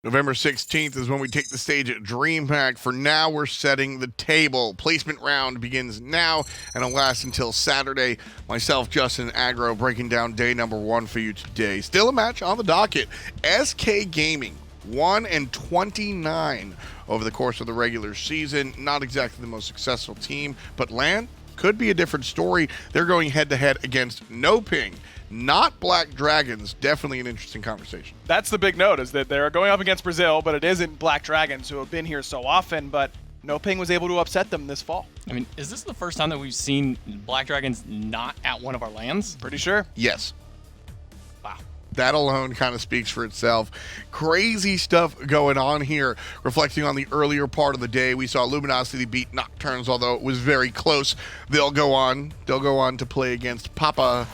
November 16th is when we take the stage at DreamHack. For now, we're setting the table. Placement round begins now and it'll last until Saturday. Myself, Justin, and Agro breaking down day number 1 for you today. Still a match on the docket. SK Gaming, 1-29 over the course of the regular season. Not exactly the most successful team, but LAN could be a different story. They're going head-to-head against NoPing. Not Black Dragons. Definitely an interesting conversation. That's the big note, is that they're going up against Brazil, but it isn't Black Dragons, who have been here so often, but NoPing was able to upset them this fall. I mean, is this the first time that we've seen Black Dragons not at one of our lands? Pretty sure. Yes. Wow. That alone kind of speaks for itself. Crazy stuff going on here. Reflecting on the earlier part of the day, we saw Luminosity beat Nocturnes, although it was very close. They'll go on to play against Papa.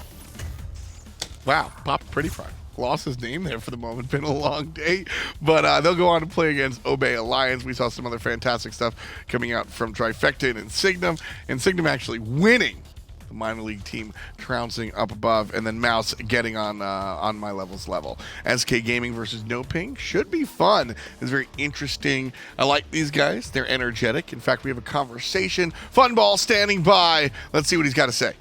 Wow, Papa Pretty Fry. Lost his name there for the moment. Been a long day. But they'll go on to play against Obey Alliance. We saw some other fantastic stuff coming out from Trifecta and Signum. And Signum actually winning the minor league team, trouncing up above, and then Mouse getting on my level. SK Gaming versus NoPing should be fun. It's very interesting. I like these guys. They're energetic. In fact, we have a conversation. Funball standing by. Let's see what he's got to say.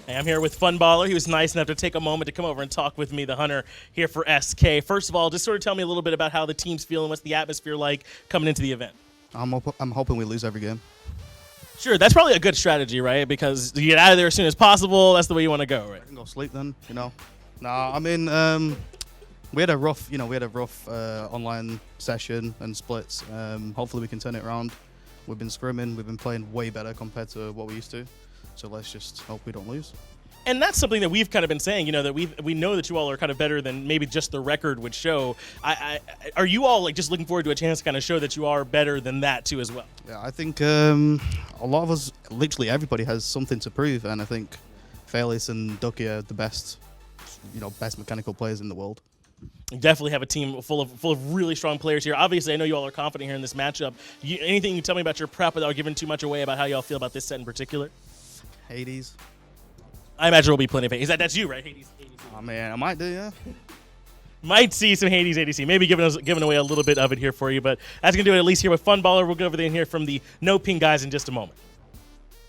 Hey, I'm here with Funballer. He was nice enough to take a moment to come over and talk with me, the Hunter, here for SK. First of all, just sort of tell me a little bit about how the team's feeling. What's the atmosphere like coming into the event? I'm hoping we lose every game. Sure, that's probably a good strategy, right? Because you get out of there as soon as possible. That's the way you want to go, right? I can go sleep then, you know. Nah, I mean, we had a rough online session and splits. Hopefully we can turn it around. We've been scrimming. We've been playing way better compared to what we used to. So let's just hope we don't lose. And that's something that we've kind of been saying, you know, that we know that you all are kind of better than maybe just the record would show. Are you all like just looking forward to a chance to kind of show that you are better than that too as well? Yeah, I think a lot of us, literally everybody, has something to prove, and I think Faeles and Ducky are the best mechanical players in the world. You definitely have a team full of really strong players here. Obviously, I know you all are confident here in this matchup. Anything you can tell me about your prep without giving too much away about how y'all feel about this set in particular? Hades. I imagine there'll be plenty of Hades. That's you, right? Hades. Oh man, I might do, yeah. Might see some Hades ADC. Maybe giving away a little bit of it here for you, but that's going to do it at least here with Funballer. We'll go over there and hear from the NoPing guys in just a moment.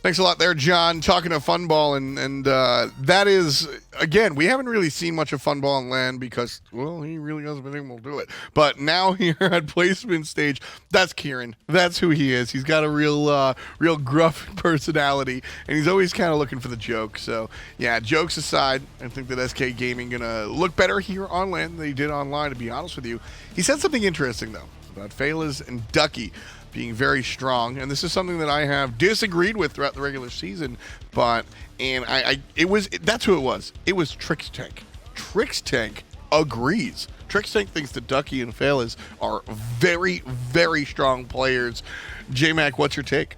Thanks a lot there, John. Talking to Funball, and that is, again, we haven't really seen much of Funball on LAN because, well, he really hasn't been able to do it. But now here at placement stage, that's Kieran. That's who he is. He's got a real gruff personality, and he's always kind of looking for the joke. So, yeah, jokes aside, I think that SK Gaming going to look better here on LAN than they did online, to be honest with you. He said something interesting, though, about Faeles and Ducky being very strong, and this is something that I have disagreed with throughout the regular season, that's who it was. It was Trixtank. Trixtank agrees. Trixtank thinks that Ducky and Faeles are very, very strong players. J-Mac, what's your take?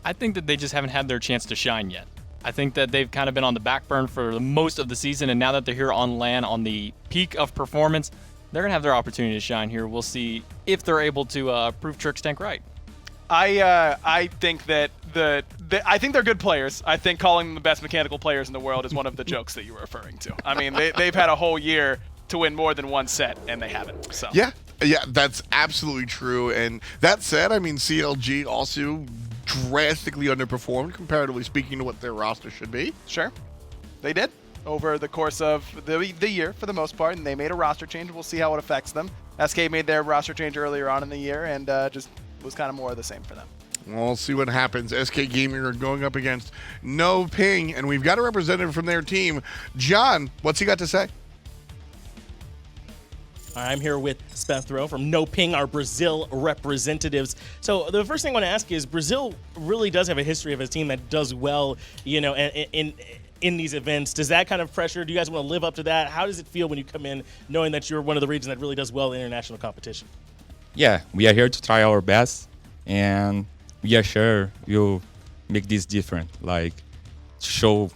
I think that they just haven't had their chance to shine yet. I think that they've kind of been on the back burn for most of the season, and now that they're here on LAN on the peak of performance, they're going to have their opportunity to shine here. We'll see if they're able to prove Trixtank right. I think that I think they're good players. I think calling them the best mechanical players in the world is one of the jokes that you were referring to. I mean, they've had a whole year to win more than one set, and they haven't. So yeah, that's absolutely true. And that said, I mean, CLG also drastically underperformed, comparatively speaking, to what their roster should be. Sure, they did over the course of the year for the most part, and they made a roster change. We'll see how it affects them. SK made their roster change earlier on in the year, and just was kind of more of the same for them. We'll see what happens. SK Gaming are going up against NoPing, and we've got a representative from their team. John, what's he got to say? I'm here with SPETHRO from NoPing, our Brazil representatives. So the first thing I want to ask is, Brazil really does have a history of a team that does well, you know, in these events. Does that kind of pressure, do you guys want to live up to that? How does it feel when you come in knowing that you're one of the regions that really does well in international competition? Yeah, we are here to try our best, and we are sure we'll make this different, like show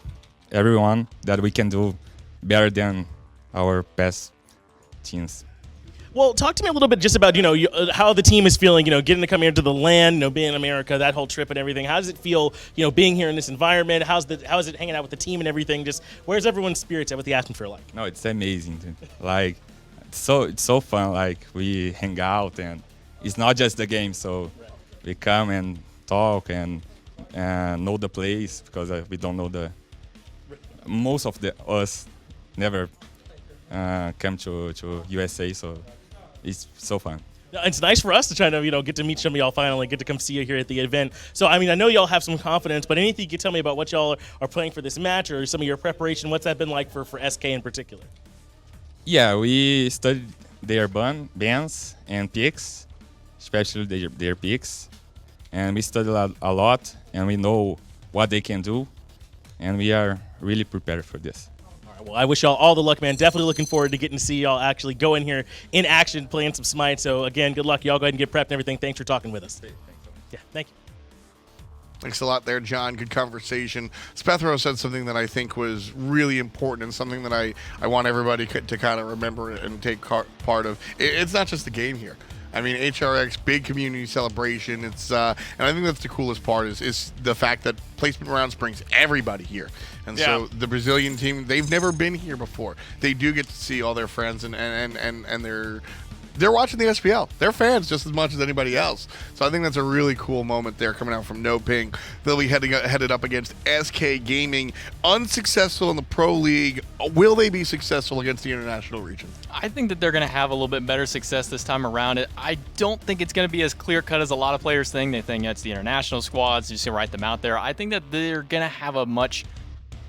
everyone that we can do better than our best teams. Well, talk to me a little bit just about, you know, how the team is feeling, you know, getting to come here to the LAN, you know, being in America, that whole trip and everything. How does it feel, you know, being here in this environment? How is it hanging out with the team and everything? Just where's everyone's spirits at, what the atmosphere like? No, it's amazing. Like, it's so fun. Like we hang out, and it's not just the game. So we come and talk and know the place, because we don't know most of us never come to USA. So it's so fun. It's nice for us to try to, get to meet some of y'all finally, get to come see you here at the event. So, I know y'all have some confidence, but anything you can tell me about what y'all are playing for this match or some of your preparation, what's that been like for SK in particular? Yeah, we studied their bans and picks, especially their picks. And we studied a lot, and we know what they can do, and we are really prepared for this. Well, I wish y'all all the luck, man. Definitely looking forward to getting to see y'all actually go in here in action, playing some Smite. So, again, good luck. Y'all go ahead and get prepped and everything. Thanks for talking with us. Yeah, thank you. Thanks a lot there, John. Good conversation. SPETHRO said something that I think was really important and something that I want everybody to kind of remember and take part of. It's not just the game here. I mean, HRX, big community celebration. It's and I think that's the coolest part is the fact that placement rounds brings everybody here. And so the Brazilian team, they've never been here before. They do get to see all their friends and they're watching the SPL. They're fans just as much as anybody else. So I think that's a really cool moment there coming out from NoPing. They'll be headed up against SK Gaming. Unsuccessful in the Pro League. Will they be successful against the international region? I think that they're going to have a little bit better success this time around. I don't think it's going to be as clear-cut as a lot of players think. They think it's the international squads. You just write them out there. I think that they're going to have a much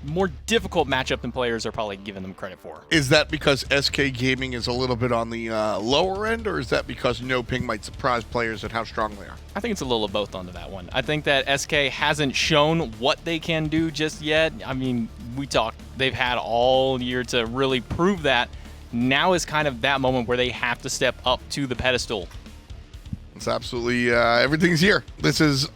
more difficult matchup than players are probably giving them credit for. Is that because SK Gaming is a little bit on the lower end, or is that because NoPing might surprise players at how strong they are? I think it's a little of both onto that one. I think that SK hasn't shown what they can do just yet. I mean, they've had all year to really prove that. Now is kind of that moment where they have to step up to the pedestal. It's absolutely, everything's here. This is,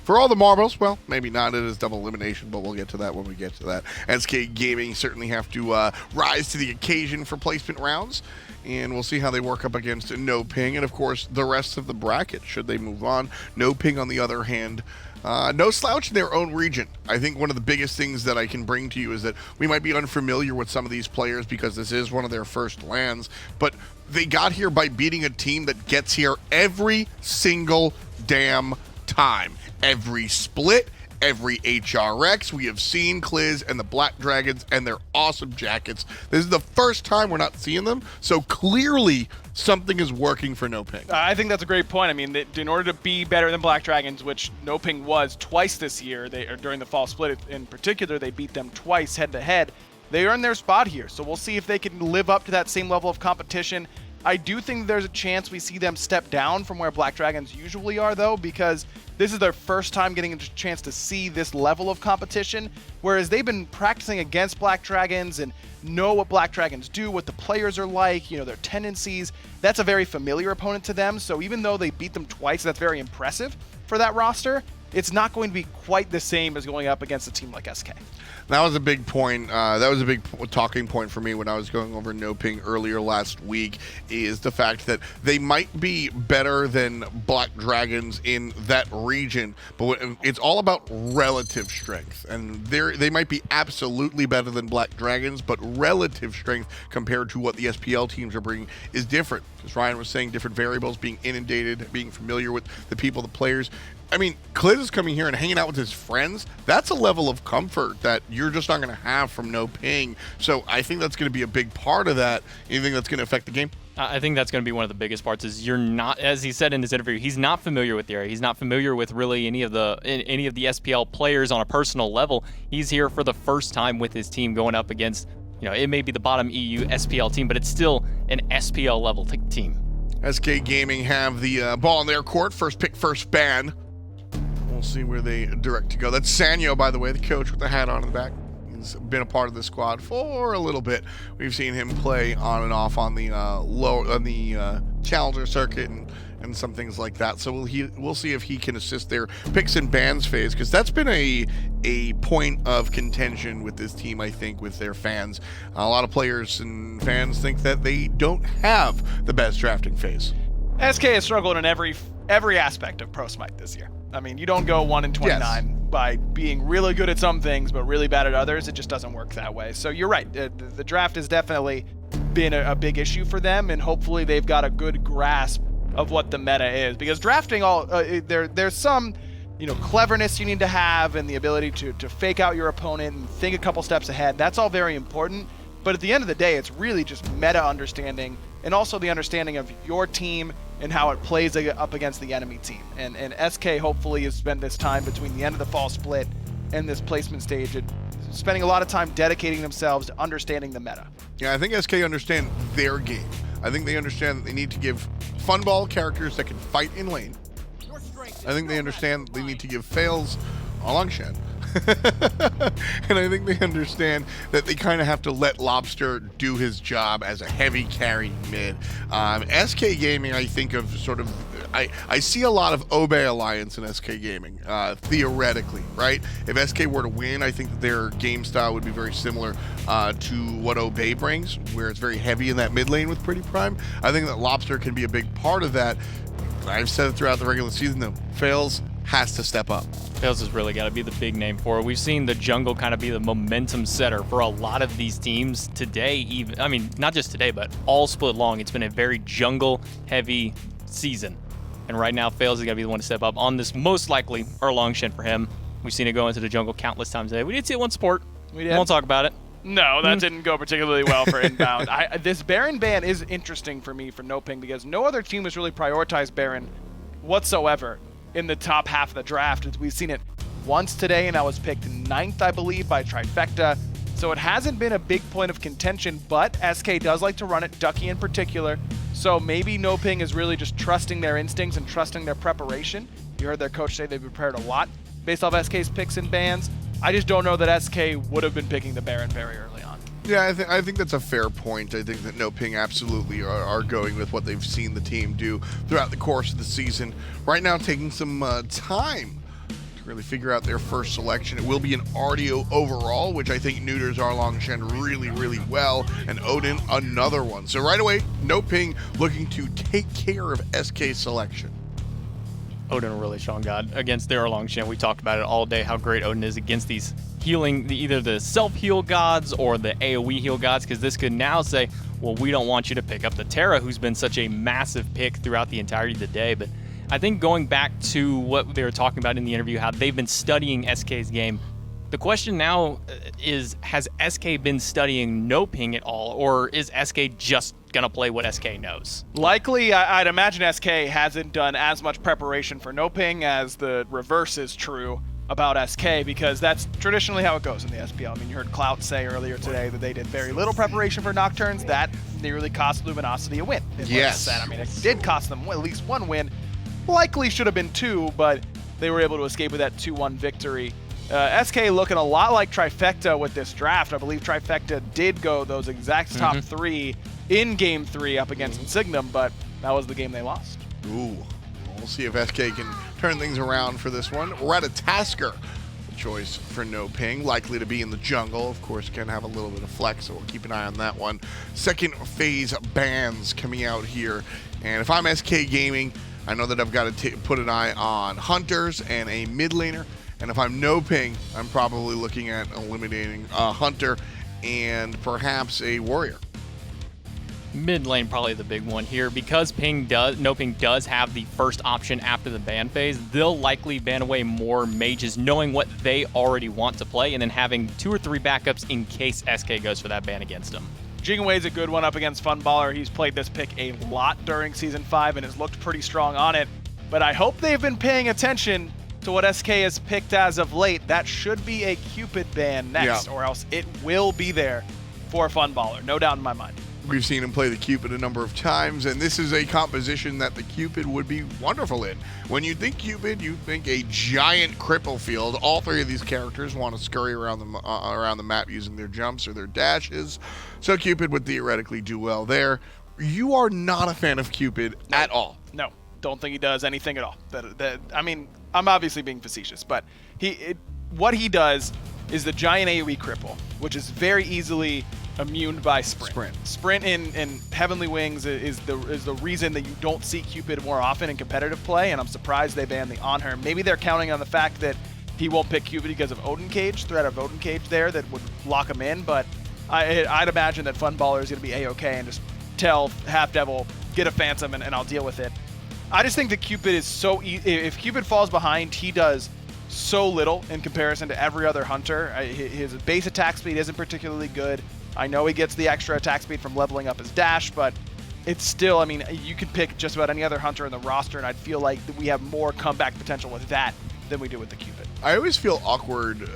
for all the marbles, well, maybe not, it is double elimination, but we'll get to that when we get to that. SK Gaming certainly have to rise to the occasion for placement rounds, and we'll see how they work up against NoPing, and of course, the rest of the bracket, should they move on. NoPing, on the other hand, no slouch in their own region. I think one of the biggest things that I can bring to you is that we might be unfamiliar with some of these players because this is one of their first lands, but they got here by beating a team that gets here every single damn time. Every split, every HRX, we have seen Kliz and the Black Dragons and their awesome jackets. This is the first time we're not seeing them, so clearly something is working for NoPing. I think that's a great point. I mean, in order to be better than Black Dragons, which NoPing was twice this year, or during the fall split in particular, they beat them twice head-to-head. They earned their spot here, so we'll see if they can live up to that same level of competition. I do think there's a chance we see them step down from where Black Dragons usually are, though, because this is their first time getting a chance to see this level of competition, whereas they've been practicing against Black Dragons and know what Black Dragons do, what the players are like, their tendencies. That's a very familiar opponent to them, so even though they beat them twice, that's very impressive for that roster. It's not going to be quite the same as going up against a team like SK. That was a big point. That was a big talking point for me when I was going over NoPing earlier last week, is the fact that they might be better than Black Dragons in that region, but it's all about relative strength. And they might be absolutely better than Black Dragons, but relative strength compared to what the SPL teams are bringing is different. As Ryan was saying, different variables, being inundated, being familiar with the people, the players. I mean, Kliz is coming here and hanging out with his friends. That's a level of comfort that you're just not going to have from NoPing. So I think that's going to be a big part of that. You think that's going to affect the game? I think that's going to be one of the biggest parts. Is you're not, as he said in his interview, he's not familiar with the area. He's not familiar with really any of the SPL players on a personal level. He's here for the first time with his team going up against, it may be the bottom EU SPL team, but it's still an SPL level team. SK Gaming have the ball in their court. First pick, first ban. We'll see where they direct to go. That's Sanyo, by the way, the coach with the hat on in the back. He's been a part of the squad for a little bit. We've seen him play on and off on the challenger circuit and some things like that. So we'll see if he can assist their picks and bans phase, because that's been a point of contention with this team, I think, with their fans. A lot of players and fans think that they don't have the best drafting phase. SK has struggled in every aspect of Pro Smite this year. I mean, you don't go 1-29 by being really good at some things but really bad at others. It just doesn't work that way. So you're right. The draft is definitely been a big issue for them, and hopefully they've got a good grasp of what the meta is. Because drafting there's some cleverness you need to have, and the ability to fake out your opponent and think a couple steps ahead. That's all very important. But at the end of the day, it's really just meta understanding, and also the understanding of your team and how it plays up against the enemy team. And SK hopefully has spent this time between the end of the fall split and this placement stage, and spending a lot of time dedicating themselves to understanding the meta. Yeah, I think SK understand their game. I think they understand that they need to give Funball characters that can fight in lane. I think they understand that they need to give Faeles along Shen. And I think they understand that they kind of have to let Lawbster do his job as a heavy carry mid. SK Gaming, I think of sort of, I see a lot of Obey Alliance in SK Gaming, theoretically, right? If SK were to win, I think that their game style would be very similar to what Obey brings, where it's very heavy in that mid lane with Pretty Prime. I think that Lawbster can be a big part of that. I've said it throughout the regular season, though. Faeles has to step up. Faeles has really got to be the big name for it. We've seen the jungle kind of be the momentum setter for a lot of these teams today. Even, I mean, not just today, but all split long. It's been a very jungle-heavy season. And right now, Faeles is going to be the one to step up on this most likely Erlang Shen for him. We've seen it go into the jungle countless times today. We did see it one support. We did. Won't talk about it. No, that didn't go particularly well for inbound. This Baron ban is interesting for me for NoPing, because no other team has really prioritized Baron whatsoever in the top half of the draft. We've seen it once today, and that was picked 9th, I believe, by Trifecta. So it hasn't been a big point of contention, but SK does like to run it, Ducky in particular. So maybe NoPing is really just trusting their instincts and trusting their preparation. You heard their coach say they've prepared a lot based off SK's picks and bans. I just don't know that SK would have been picking the Baron very early on. Yeah, I think that's a fair point. I think that NoPing absolutely are going with what they've seen the team do throughout the course of the season. Right now, taking some time to really figure out their first selection. It will be an Artio overall, which I think neuters Erlang Shen really, really well, and Odin another one. So right away, NoPing looking to take care of SK's selection. Odin a really strong god against their Erlang Shen. We talked about it all day, how great Odin is against these healing, either the self-heal gods or the AoE heal gods, because this could now say, well, we don't want you to pick up the Terra, who's been such a massive pick throughout the entirety of the day. But I think going back to what they were talking about in the interview, how they've been studying SK's game, the question now is, has SK been studying NoPing at all, or is SK just going to play what SK knows? Likely, I'd imagine SK hasn't done as much preparation for NoPing as the reverse is true about SK, because that's traditionally how it goes in the SPL. I mean, you heard Clout say earlier today that they did very little preparation for Nocturnes. That nearly cost Luminosity a win. Yes. I mean, it did cost them at least one win. Likely should have been two, but they were able to escape with that 2-1 victory. SK looking a lot like Trifecta with this draft. I believe Trifecta did go those exact top three in Game 3 up against Insignum, but that was the game they lost. Ooh, we'll see if SK can turn things around for this one. Ratatoskr, the choice for NoPing, likely to be in the jungle. Of course, can have a little bit of flex, so we'll keep an eye on that one. Second phase bans coming out here, and if I'm SK Gaming, I know that I've got to put an eye on Hunters and a mid laner. And if I'm NoPing, I'm probably looking at eliminating a Hunter and perhaps a Warrior. Mid lane probably the big one here, because NoPing does have the first option after the ban phase. They'll likely ban away more mages, knowing what they already want to play, and then having 2 or 3 backups in case SK goes for that ban against them. Jingwei's a good one up against Funballer. He's played this pick a lot during Season 5 and has looked pretty strong on it. But I hope they've been paying attention to what SK has picked as of late. That should be a Cupid ban next, or else it will be there for Funballer, no doubt in my mind. We've seen him play the Cupid a number of times, and this is a composition that the Cupid would be wonderful in. When you think Cupid, you think a giant cripple field. All 3 of these characters want to scurry around the map using their jumps or their dashes, so Cupid would theoretically do well there. You are not a fan of Cupid at all. No, don't think he does anything at all. I mean, I'm obviously being facetious, but what he does is the giant AoE cripple, which is very easily immune by Sprint. Sprint in Heavenly Wings is the reason that you don't see Cupid more often in competitive play, and I'm surprised they banned the on her. Maybe they're counting on the fact that he won't pick Cupid because of Odin Cage, threat of Odin Cage there that would lock him in, but I'd imagine that Funballer is going to be A-okay and just tell Halfdevil, get a Phantom and I'll deal with it. I just think that Cupid is so if Cupid falls behind, he does so little in comparison to every other hunter. His base attack speed isn't particularly good. I know he gets the extra attack speed from leveling up his dash, but it's still, I mean, you could pick just about any other hunter in the roster, and I'd feel like that we have more comeback potential with that than we do with the Cupid. I always feel awkward,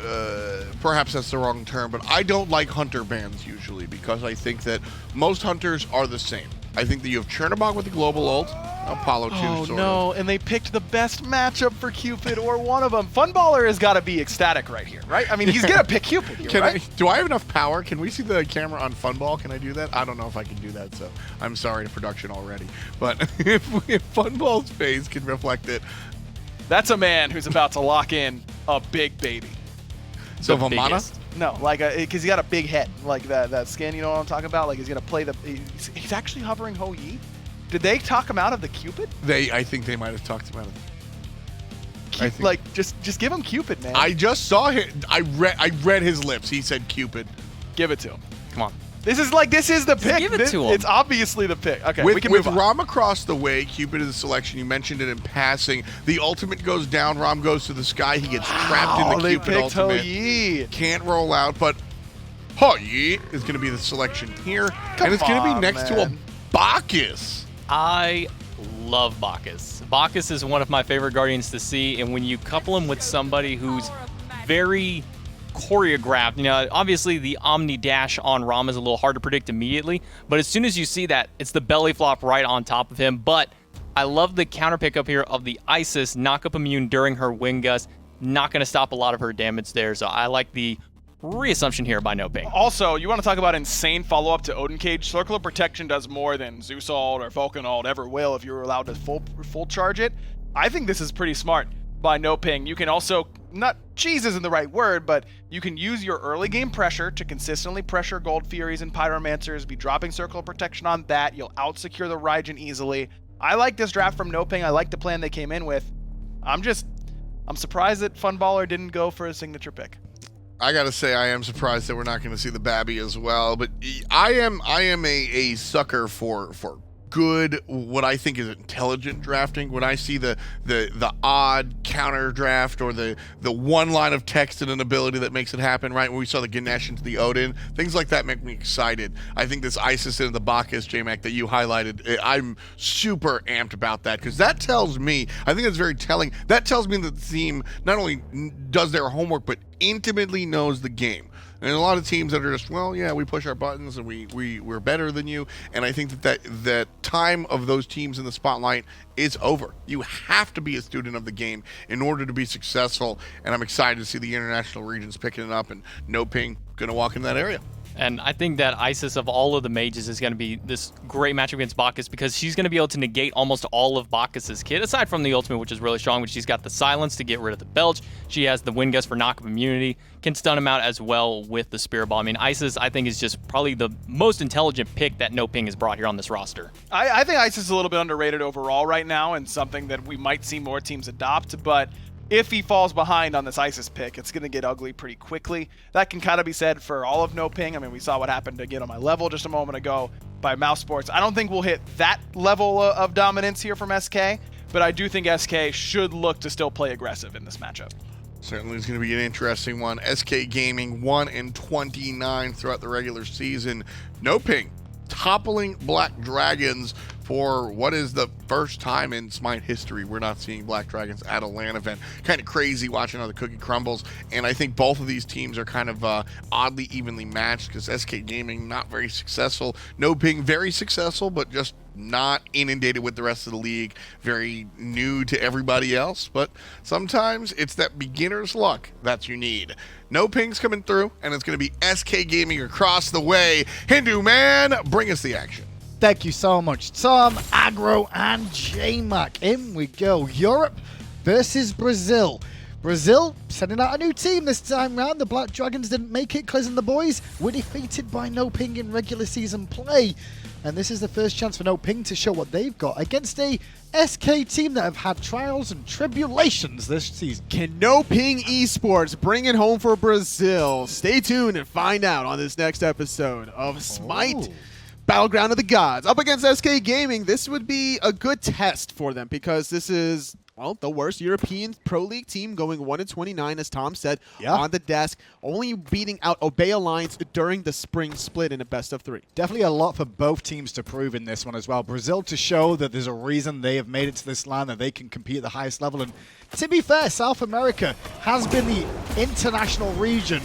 perhaps that's the wrong term, but I don't like hunter bans usually because I think that most hunters are the same. I think that you have Chernobog with the global ult, Apollo 2 Oh sort no, of. and they picked the best matchup for Cupid or one of them. Funballer has got to be ecstatic right here, right? I mean, he's going to pick Cupid here, right? Do I have enough power? Can we see the camera on Funball? Can I do that? I don't know if I can do that, so I'm sorry to production already. But if Funball's face can reflect it. That's a man who's about to lock in a big baby. So The Vamana? biggest. No, like, because he got a big head, like that skin, you know what I'm talking about? Like, he's going to play he's actually hovering Ho Yi? Did they talk him out of the Cupid? I think they might have talked him out of it. Like, just give him Cupid, man. I just saw him. I read his lips. He said Cupid. Give it to him. Come on. This is the pick. give it to him. It's obviously the pick. Okay, we With can move on. Ram across the way, Cupid is the selection. You mentioned it in passing. The ultimate goes down. Ram goes to the sky. He gets trapped in the they Cupid picked Ho ultimate. Yi. Can't roll out, but Ho Yi is going to be the selection here. Come and it's going to be on, next to a man. Bacchus. I love Bacchus. Bacchus is one of my favorite Guardians to see, and when you couple him with somebody who's very choreographed, you know, obviously the Omni Dash on Rama is a little hard to predict immediately, but as soon as you see that, it's the belly flop right on top of him. But I love the counter pickup here of the Isis, knock-up immune during her Wind Gust. Not going to stop a lot of her damage there, so I like the reassumption here by NoPing. Also, you want to talk about insane follow-up to Odin Cage? Circle of Protection does more than Zeus ult or Vulcan ult ever will if you're allowed to full charge it. I think this is pretty smart by NoPing. You can also, not cheese isn't the right word, but you can use your early game pressure to consistently pressure Gold Furies and Pyromancers, be dropping Circle of Protection on that. You'll out-secure the Raijin easily. I like this draft from NoPing. I like the plan they came in with. I'm surprised that Funballer didn't go for a signature pick. I gotta say, I am surprised that we're not going to see the Babby as well. But I am a sucker for good, what I think is intelligent drafting. When I see the odd counter draft or the one line of text and an ability that makes it happen, right? When we saw the Ganesh into the Odin, things like that make me excited. I think this Isis into the Bacchus, J-Mac, that you highlighted, I'm super amped about that because that tells me, I think it's very telling, that tells me that the team not only does their homework, but intimately knows the game. And a lot of teams that are just, well, yeah, we push our buttons and we're better than you. And I think that time of those teams in the spotlight is over. You have to be a student of the game in order to be successful. And I'm excited to see the international regions picking it up and NoPing going to walk in that area. And I think that Isis of all of the mages is going to be this great matchup against Bacchus because she's going to be able to negate almost all of Bacchus's kit, aside from the ultimate, which is really strong, but she's got the silence to get rid of the belch. She has the Wind Gust for knock-up immunity, can stun him out as well with the Spirit Ball. I mean, Isis, I think, is just probably the most intelligent pick that NoPing has brought here on this roster. I think Isis is a little bit underrated overall right now and something that we might see more teams adopt, but if he falls behind on this Isis pick, it's going to get ugly pretty quickly. That can kind of be said for all of NoPing. I mean, we saw what happened to Get On My Level just a moment ago by Mouse Sports. I don't think we'll hit that level of dominance here from SK, but I do think SK should look to still play aggressive in this matchup. Certainly is going to be an interesting one. SK Gaming 1-29 throughout the regular season. NoPing toppling Black Dragons for what is the first time in Smite history we're not seeing Black Dragons at a LAN event. Kind of crazy watching how the cookie crumbles, and I think both of these teams are kind of oddly evenly matched because SK Gaming not very successful, NoPing very successful, but just not inundated with the rest of the league, very new to everybody else, but sometimes it's that beginner's luck that you need. NoPing's coming through, and it's going to be SK Gaming across the way. Hindu Man, bring us the action. Thank you so much, Tom, Agro, and J-Mac. In we go. Europe versus Brazil. Brazil sending out a new team this time round. The Black Dragons didn't make it. Kliz and the boys were defeated by NoPing in regular season play. And this is the first chance for NoPing to show what they've got against a SK team that have had trials and tribulations this season. Can NoPing Esports bring it home for Brazil? Stay tuned and find out on this next episode of Smite Battleground of the Gods. Up against SK Gaming, this would be a good test for them because this is, well, the worst European Pro League team going 1-29, as Tom said, on the desk, only beating out Obey Alliance during the spring split in a best-of-3. Definitely a lot for both teams to prove in this one as well. Brazil to show that there's a reason they have made it to this line, that they can compete at the highest level. And to be fair, South America has been the international region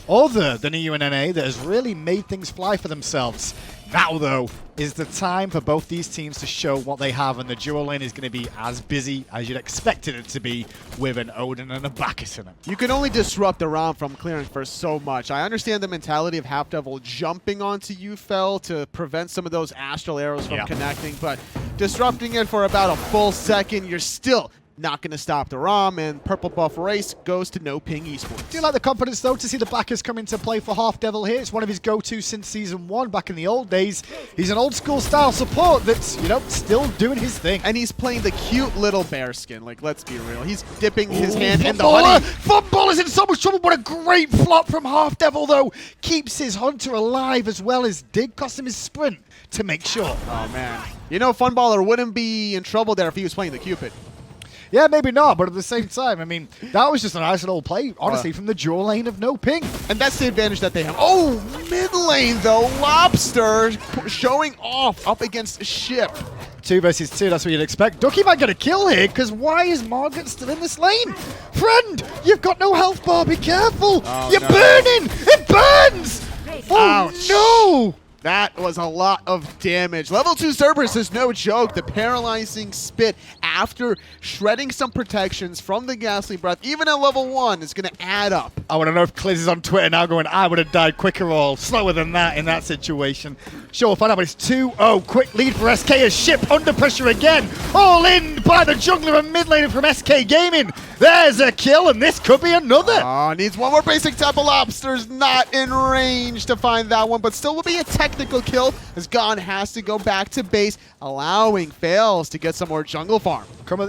other than EU and NA that has really made things fly for themselves. Now, though, is the time for both these teams to show what they have, and the duo lane is going to be as busy as you'd expected it to be with an Odin and a Bacchus in it. You can only disrupt the Ram from clearing for so much. I understand the mentality of Halfdevil jumping onto YouFell to prevent some of those astral arrows from connecting, but disrupting it for about a full second, you're still not going to stop the Ram, and purple buff race goes to NoPing Esports. Do you like the confidence, though, to see the Bacchus come into play for Halfdevil here? It's one of his go-tos since Season 1 back in the old days. He's an old-school style support that's, you know, still doing his thing. And he's playing the cute little bear skin, like, let's be real. He's dipping his hand in the honey. Funballer's in so much trouble. What a great flop from Halfdevil, though. Keeps his hunter alive as well as did cost him his sprint to make sure. Oh, man. You know, Funballer wouldn't be in trouble there if he was playing the Cupid. Yeah, maybe not, but at the same time, I mean, that was just a nice little play, honestly, from the dual lane of NoPing. And that's the advantage that they have. Oh, mid lane, though. Lawbster showing off up against Ship. 2 versus 2, that's what you'd expect. Ducky might get a kill here, because why is Margot still in this lane? Friend, you've got no health bar, be careful. You're burning. It burns. Ouch. Oh, no. That was a lot of damage. Level 2 Cerberus is no joke. The paralyzing spit after shredding some protections from the ghastly breath, even at level 1, is going to add up. I want to know if Kliz is on Twitter now going, I would have died quicker or slower than that in that situation. Sure, we'll find out, but it's 2-0. Quick lead for SK as Ship under pressure again. All in by the jungler and mid laner from SK Gaming. There's a kill, and this could be another. Oh, needs one more basic tap. Lawbster's not in range to find that one, but still will be a technical kill as Gonn has to go back to base, allowing Faeles to get some more jungle farm.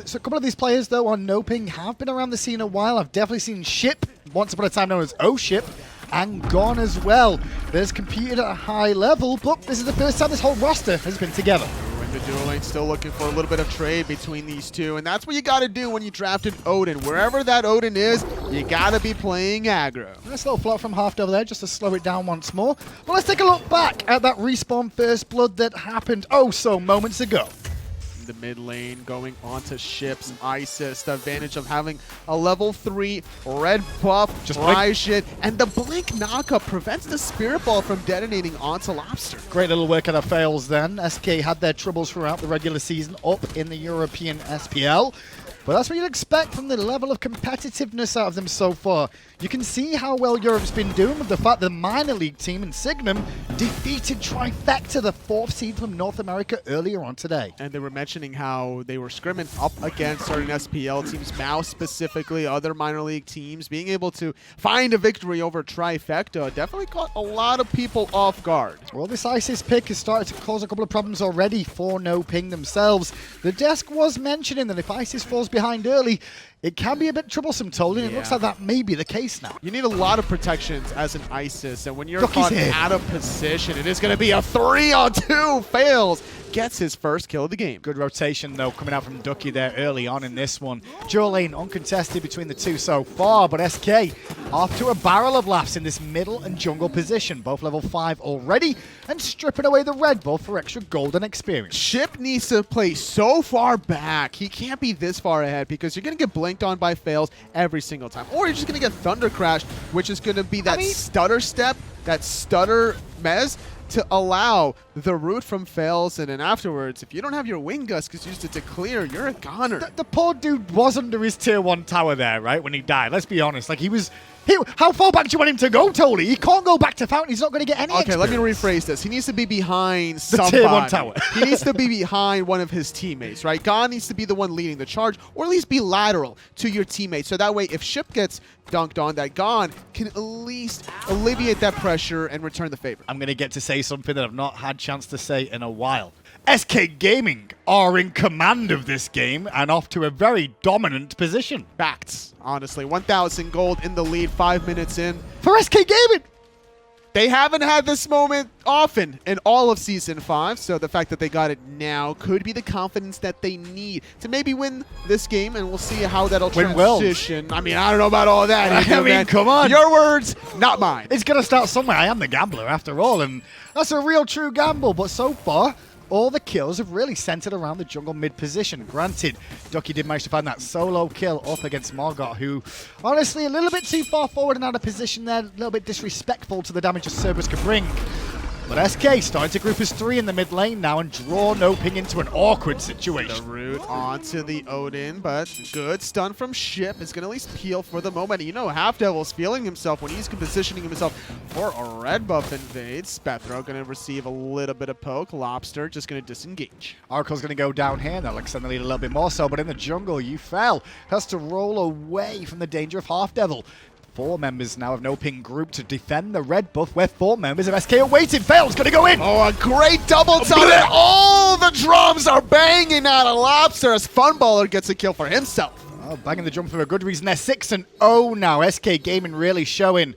So a couple of these players, though, on NoPing have been around the scene a while. I've definitely seen Ship, once upon a time known as O-Ship, and Gonn as well. There's competed at a high level, but this is the first time this whole roster has been together. The dual lane still looking for a little bit of trade between these two, and that's what you got to do when you drafted Odin. Wherever that Odin is, you got to be playing aggro. Nice little flop from Halfdevil there, just to slow it down once more. Well, let's take a look back at that respawn first blood that happened so moments ago. The mid lane going onto Ship's Isis. The advantage of having a level 3 red buff, Raijin, and the blink knockup prevents the Spirit Ball from detonating onto Lawbster. Great little work out of Faeles then. SK had their troubles throughout the regular season up in the European SPL. But that's what you'd expect from the level of competitiveness out of them so far. You can see how well Europe's been doing with the fact the minor league team in Signum defeated Trifecta, the 4th seed from North America, earlier on today. And they were mentioning how they were scrimming up against certain SPL teams, Mouse specifically, other minor league teams. Being able to find a victory over Trifecta definitely caught a lot of people off guard. Well, this Isis pick has started to cause a couple of problems already for NoPing themselves. The desk was mentioning that if Isis falls behind early, it can be a bit troublesome, Tolly, and it looks like that may be the case now. You need a lot of protections as an Isis, and when you're caught out of position, it is going to be a 3-on-2. Faeles gets his first kill of the game. Good rotation, though, coming out from Ducky there early on in this one. Dual lane uncontested between the two so far, but SK off to a barrel of laughs in this middle and jungle position. Both level 5 already, and stripping away the red bull for extra golden experience. Ship needs to play so far back. He can't be this far ahead because you're going to get blinked on by Faeles every single time. Or you're just going to get Thunder Crashed, which is going to be that stutter step, that stutter mez, to allow the root from Faeles, and then afterwards, if you don't have your Wing Gust because you used it to clear, you're a goner. The poor dude was under his tier 1 tower there, right, when he died. Let's be honest. Like, he was How far back do you want him to go, Tony? He can't go back to Fountain. He's not going to get any Okay, let me experience. rephrase this. He needs to be behind The somebody. tier 1 tower. He needs to be behind one of his teammates, right? Gonn needs to be the one leading the charge, or at least be lateral to your teammate. So that way, if Ship gets dunked on, that Gonn can at least alleviate that pressure and return the favor. I'm going to get to say something that I've not had chance to say in a while. SK Gaming are in command of this game and off to a very dominant position. Facts, honestly. 1,000 gold in the lead, 5 minutes in. For SK Gaming! They haven't had this moment often in all of Season 5, so the fact that they got it now could be the confidence that they need to maybe win this game, and we'll see how that'll Win well. transition. I mean, I don't know about all that. I either, mean, man. come on. Your words, not mine. It's going to start somewhere. I am the gambler after all, and that's a real true gamble. But so far, all the kills have really centered around the jungle mid position. Granted, Ducky did manage to find that solo kill up against Margot, who, honestly, a little bit too far forward and out of position there, a little bit disrespectful to the damage that Cerberus could bring. But SK starting to group as 3 in the mid lane now and draw NoPing into an awkward The situation. root onto the Odin, but good stun from Ship is going to at least peel for the moment. You know, Halfdevil's feeling himself when he's positioning himself for a red buff invade. SPETHRO going to receive a little bit of poke. Lawbster just going to disengage. Arco's going to go down here. That'll extend the lead a little bit more so, but in the jungle, YouFell has to roll away from the danger of Halfdevil. 4 members now of NoPing group to defend the red buff, where 4 members of SK are waiting. Faeles going to go in. Oh, a great double time. All the drums are banging out of Lawbster as Funballer gets a kill for himself. Oh, banging the drum for a good reason. They're 6-0 now. SK Gaming really showing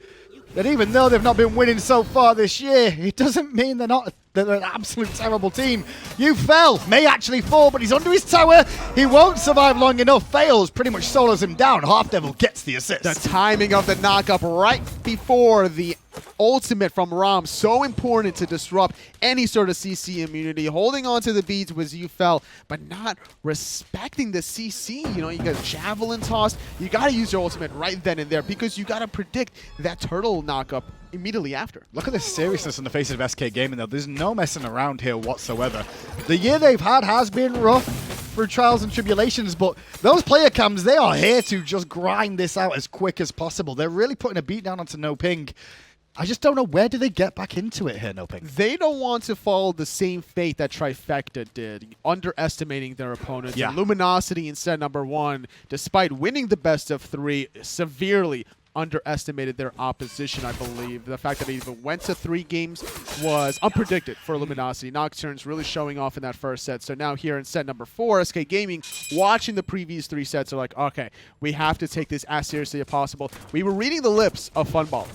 that even though they've not been winning so far this year, it doesn't mean they're an absolute terrible team. YouFell may actually fall, but he's under his tower. He won't survive long enough. Faeles pretty much solos him down. Halfdevil gets the assist. The timing of the knockup right before the ultimate from Ram, so important to disrupt any sort of CC immunity. Holding on to the beads was YouFell, but not respecting the CC. You know, you got javelin toss. You got to use your ultimate right then and there because you got to predict that turtle knockup immediately after. Look at the seriousness on the faces of SK Gaming, though. There's no messing around here whatsoever. The year they've had has been rough through trials and tribulations, but those player cams, they are here to just grind this out as quick as possible. They're really putting a beat down onto NoPing. I just don't know, where do they get back into it here, NoPing? They don't want to follow the same fate that Trifecta did, underestimating their opponents. Yeah. And Luminosity in set number 1, despite winning the best of 3, severely underestimated their opposition, I believe. The fact that they even went to 3 games was unpredicted for Luminosity. Nocturne's really showing off in that first set. So now here in set number 4, SK Gaming, watching the previous 3 sets, are like, okay, we have to take this as seriously as possible. We were reading the lips of Funballer.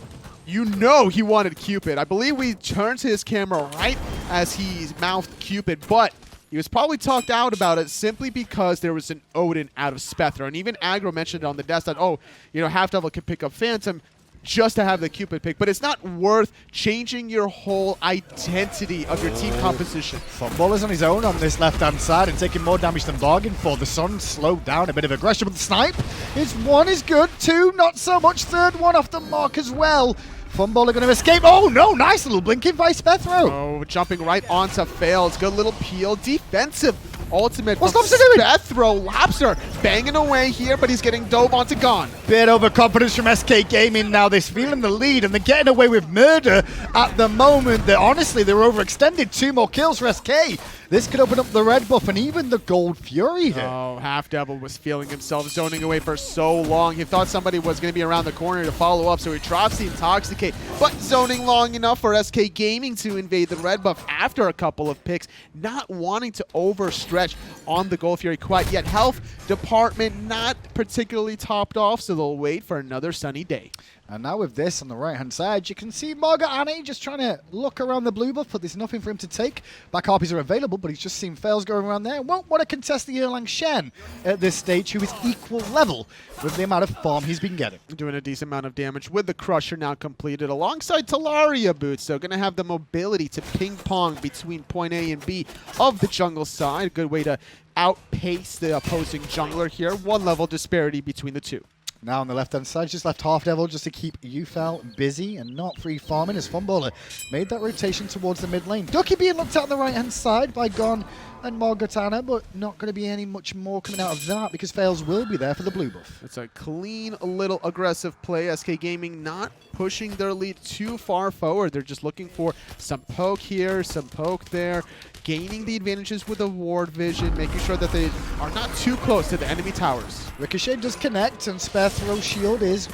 You know he wanted Cupid. I believe we turned to his camera right as he mouthed Cupid, but he was probably talked out about it simply because there was an Odin out of SPETHRO. And even Aggro mentioned it on the desk that, oh, you know, Halfdevil can pick up Phantom just to have the Cupid pick. But it's not worth changing your whole identity of your team composition. Funballer's on his own on this left-hand side and taking more damage than bargained for. The Sun slowed down, a bit of aggression with the snipe. His 1 is good, 2 not so much, 3rd one off the mark as well. Funballer going to escape. Oh no, nice little blinking by SPETHRO. Oh, jumping right onto Faeles. Good little peel. Defensive ultimate What's from Lawbster doing? SPETHRO. Lawbster banging away here, but he's getting dove onto Gonn. Bit overconfidence from SK Gaming now. They're feeling the lead and they're getting away with murder at the moment. Honestly, they're overextended. 2 more kills for SK. This could open up the red buff and even the gold fury here. Oh, Halfdevil was feeling himself zoning away for so long. He thought somebody was going to be around the corner to follow up, so he drops the Intoxicate. But zoning long enough for SK Gaming to invade the red buff after a couple of picks, not wanting to overstretch on the gold fury quite yet. Health department not particularly topped off, so they'll wait for another sunny day. And now with this on the right-hand side, you can see MargotAnna just trying to look around the blue buff, but there's nothing for him to take. Back harpies are available, but he's just seen Faeles going around there. Won't want to contest the Erlang Shen at this stage, who is equal level with the amount of farm he's been getting. Doing a decent amount of damage with the Crusher now completed alongside Talaria boots. So going to have the mobility to ping-pong between point A and B of the jungle side. Good way to outpace the opposing jungler here. 1 level disparity between the 2. Now on the left-hand side, just left Halfdevil just to keep YouFell busy and not free farming as Funballer made that rotation towards the mid lane. Ducky being looked at on the right-hand side by Gonn, and MargotAnna, but not going to be any much more coming out of that because Faeles will be there for the blue buff. It's a clean, little aggressive play. SK Gaming not pushing their lead too far forward. They're just looking for some poke here, some poke there, gaining the advantages with the ward vision, making sure that they are not too close to the enemy towers. Ricochet does connect, and SPETHRO shield is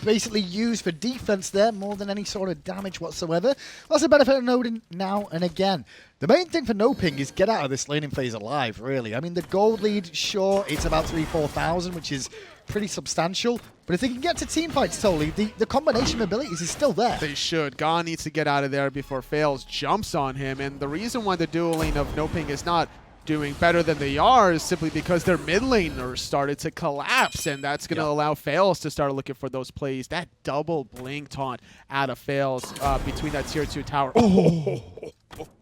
basically used for defense there more than any sort of damage whatsoever. That's the benefit of Odin now and again. The main thing for NoPing is get out of this laning phase alive, really. I mean, the gold lead, sure, it's about 3,000-4,000, which is pretty substantial. But if they can get to teamfights totally, the combination of abilities is still there. They should. Gonn needs to get out of there before Faeles jumps on him. And the reason why the dual lane of NoPing is not doing better than they are is simply because their mid laners started to collapse, and that's going to allow Faeles to start looking for those plays. That double blink taunt out of Faeles between that tier 2 tower.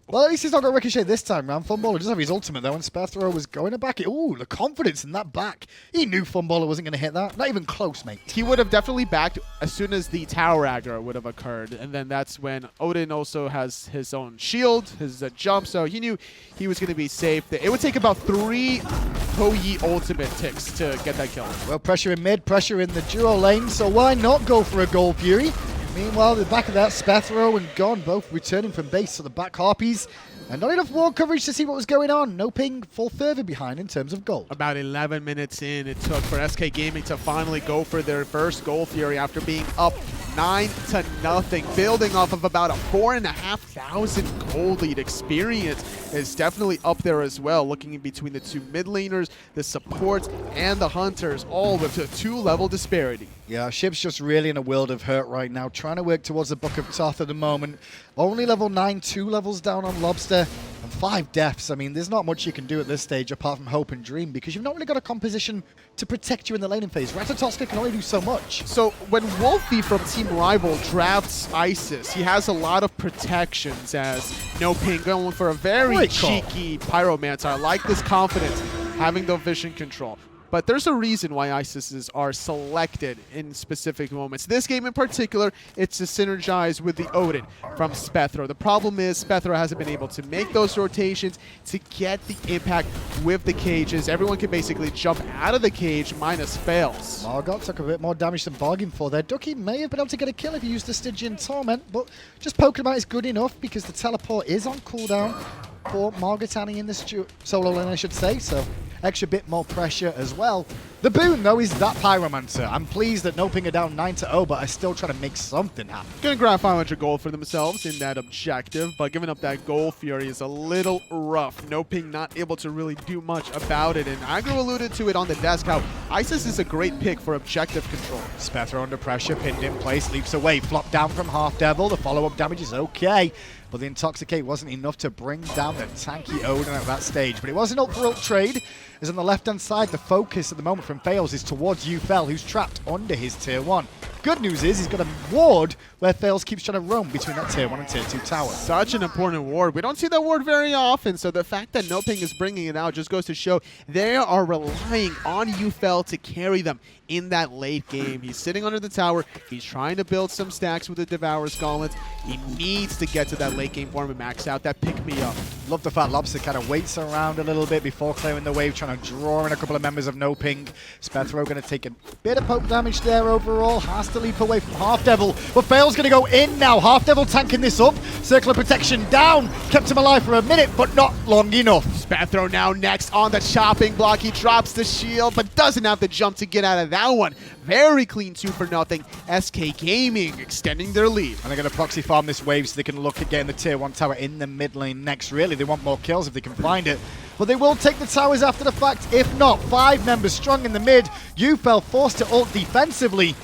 Well, at least he's not got Ricochet this time round. Funballer does have his ultimate, though, and SPETHRO was going to back it. Ooh, the confidence in that back. He knew Funballer wasn't going to hit that. Not even close, mate. He would have definitely backed as soon as the tower aggro would have occurred, and then that's when Odin also has his own shield, his jump, so he knew he was going to be safe. It would take about 3 Poyi ultimate ticks to get that kill. Well, pressure in mid, pressure in the duo lane, so why not go for a Gold Fury? Meanwhile, the back of that, SPETHRO and Gonn both returning from base to the back Harpies. And not enough ward coverage to see what was going on. NoPing fall further behind in terms of gold. About 11 minutes in, it took for SK Gaming to finally go for their first Gold Fury after being up 9-0, building off of about a 4,500 gold lead. Experience is definitely up there as well, looking in between the two mid laners, the supports, and the hunters, all with a 2-level disparity. Yeah, Ship's just really in a world of hurt right now, trying to work towards the Book of Thoth at the moment. Only level 9, 2 levels down on Lawbster, and 5 deaths. I mean, there's not much you can do at this stage apart from hope and dream, because you've not really got a composition to protect you in the laning phase. Ratatoskr can only do so much. So when Wolfie from Team Rival drafts Isis, he has a lot of protections as NoPing going for a very cheeky Pyromancer. I like this confidence, having the vision control. But there's a reason why Isises are selected in specific moments. This game in particular, it's to synergize with the Odin from SPETHRO. The problem is SPETHRO hasn't been able to make those rotations to get the impact with the cages. Everyone can basically jump out of the cage minus Faeles. Margot took a bit more damage than bargained for there. Ducky may have been able to get a kill if he used the Stygian Torment, but just poking him out is good enough because the teleport is on cooldown for MargotAnna in the solo lane, I should say, so extra bit more pressure as well. The boon, though, is that Pyromancer. I'm pleased that NoPing are down 9-0, but I still try to make something happen. Gonna grab 500 gold for themselves in that objective, but giving up that Gold Fury is a little rough. NoPing not able to really do much about it, and Agro alluded to it on the desk how Isis is a great pick for objective control. SPETHRO under pressure, pinned in place, leaps away, flop down from Halfdevil. The follow-up damage is okay, but the Intoxicate wasn't enough to bring down the tanky Odin at that stage. But it wasn't up for ult trade, as on the left-hand side, the focus at the moment from Faeles is towards YouFell, who's trapped under his tier 1. Good news is he's got a ward where Faeles keeps trying to roam between that tier 1 and tier 2 tower. Such an important ward. We don't see that ward very often, so the fact that NoPing is bringing it out just goes to show they are relying on YouFell to carry them in that late game. He's sitting under the tower. He's trying to build some stacks with the Devourer's Gauntlets. He needs to get to that late game form and max out that pick-me-up. Love the fact Lawbster kind of waits around a little bit before clearing the wave, trying to draw in a couple of members of NoPing. SPETHRO going to take a bit of poke damage there overall. Has to leap away from Halfdevil, but Faeles going to go in now. Halfdevil tanking this up. Circle of protection down. Kept him alive for a minute, but not long enough. SPETHRO now next on the chopping block. He drops the shield, but doesn't have the jump to get out of that one. Very clean 2-for-0. SK Gaming extending their lead. And they're going to proxy farm this wave so they can look at getting the tier 1 tower in the mid lane next. Really, they want more kills if they can find it. But they will take the towers after the fact. If not, 5 members strong in the mid. YouFell forced to ult defensively.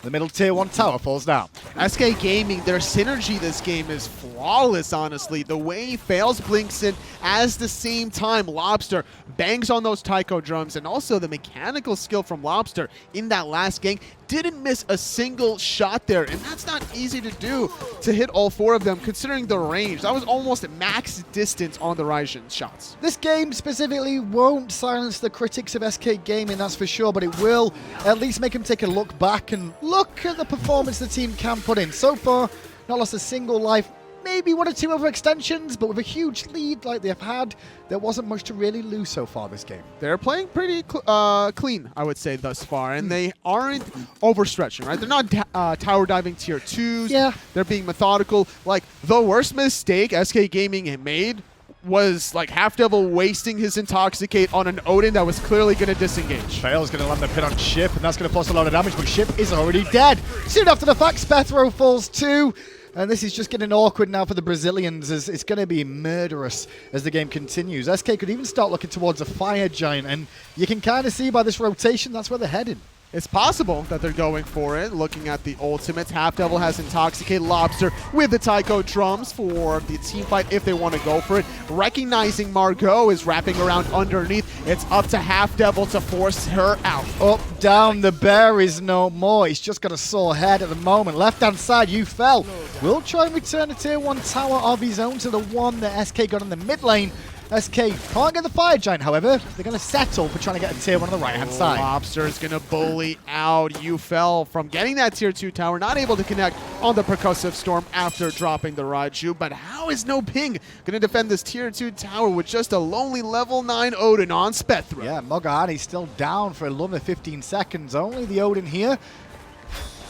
The middle tier 1 tower falls down. SK Gaming, their synergy this game is flawless, honestly. The way Faeles blinks in as the same time Lawbster bangs on those taiko drums, and also the mechanical skill from Lawbster in that last gank didn't miss a single shot there, and that's not easy to do, to hit all 4 of them considering the range. That was almost max distance on the Raijin shots. This game specifically won't silence the critics of SK Gaming, that's for sure, but it will at least make them take a look back and look at the performance the team can put in. So far, not lost a single life maybe one or two overextensions, but with a huge lead like they've had, there wasn't much to really lose so far this game. They're playing pretty clean, I would say, thus far, and they aren't overstretching, right? They're not tower diving tier 2s. Yeah. They're being methodical. Like, the worst mistake SK Gaming had made was like Halfdevil wasting his Intoxicate on an Odin that was clearly going to disengage. Faeles going to land the pin on Ship, and that's going to force a lot of damage, but Ship is already dead. Soon after the fact, SPETHRO falls too. And this is just getting awkward now for the Brazilians, as it's going to be murderous as the game continues. SK could even start looking towards a Fire Giant, and you can kind of see by this rotation that's where they're heading. It's possible that they're going for it. Looking at the ultimates, Halfdevil has Intoxicate, Lawbster with the Taiko drums for the team fight if they want to go for it. Recognizing Margot is wrapping around underneath. It's up to Halfdevil to force her out. Up, down, the bear is no more. He's just got a sore head at the moment. Left-hand side, YouFell will try and return a tier 1 tower of his own to the one that SK got in the mid lane. SK can't get the Fire Giant, however. They're going to settle for trying to get a tier 1 on the right-hand side. Lawbster is going to bully out YouFell from getting that tier 2 tower. Not able to connect on the Percussive Storm after dropping the Raijin. But how is NoPing going to defend this tier 2 tower with just a lonely level 9 Odin on SPETHRO? Yeah, MargotAnna's still down for another 15 seconds. Only the Odin here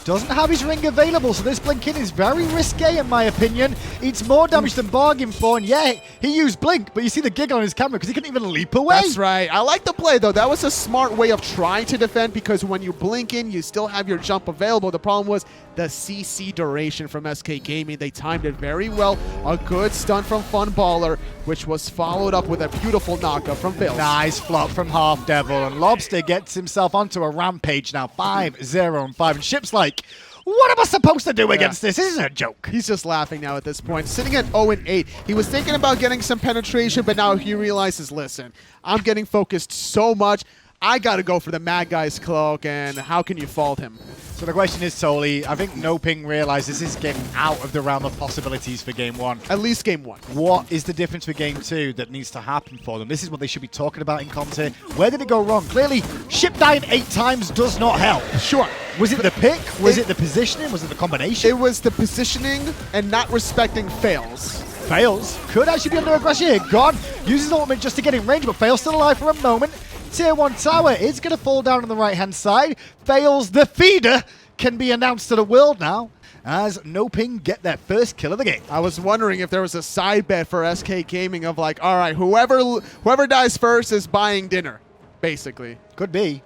doesn't have his ring available, so this blink in is very risque in my opinion. It's more damage than bargained for, and yeah, he used blink, but you see the giggle on his camera because he couldn't even leap away. That's right. I like the play though. That was a smart way of trying to defend, because when you blink in, you still have your jump available. The problem was the CC duration from SK Gaming. They timed it very well. A good stun from Funballer, which was followed up with a beautiful knockup from Faeles. Nice flop from Halfdevil, and Lawbster gets himself onto a rampage now, 5-0-5, and Ship's like, what am I supposed to do against this? This is a joke. He's just laughing now at this point. Sitting at 0-8. He was thinking about getting some penetration, but now he realizes, listen, I'm getting focused so much. I got to go for the Mad Guy's Cloak, and how can you fault him? So the question is, Toli, I think NoPing realizes this is getting out of the realm of possibilities for Game 1. At least Game 1. What is the difference with Game 2 that needs to happen for them? This is what they should be talking about in comms here. Where did it go wrong? Clearly, Ship dying 8 times does not help. Sure. Was it the pick? Was it the positioning? Was it the combination? It was the positioning and not respecting Faeles. Faeles could actually be under aggression here. Gonn uses ultimate just to get in range, but Faeles still alive for a moment. Tier 1 tower is going to fall down on the right-hand side. Faeles, the feeder, can be announced to the world now as NoPing get their first kill of the game. I was wondering if there was a side bet for SK Gaming of like, all right, whoever dies first is buying dinner, basically. Could be.